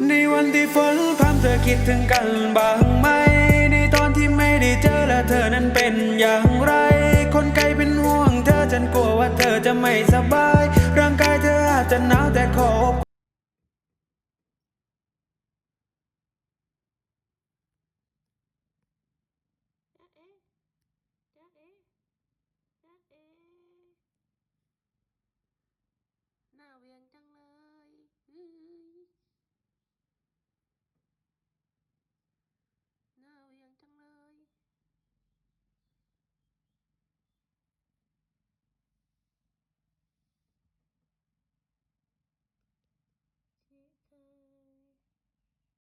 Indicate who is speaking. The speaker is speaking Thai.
Speaker 1: ในวันที่ฝนพรำเธอคิดถึงกันบ้างไหมในตอนที่ไม่ได้เจอและเธอนั้นเป็นอย่างไรคนไกลเป็นห่วงเธอฉันกลัวว่าเธอจะไม่สบายร่างกายเธออาจจะหนาวแต่ขออบ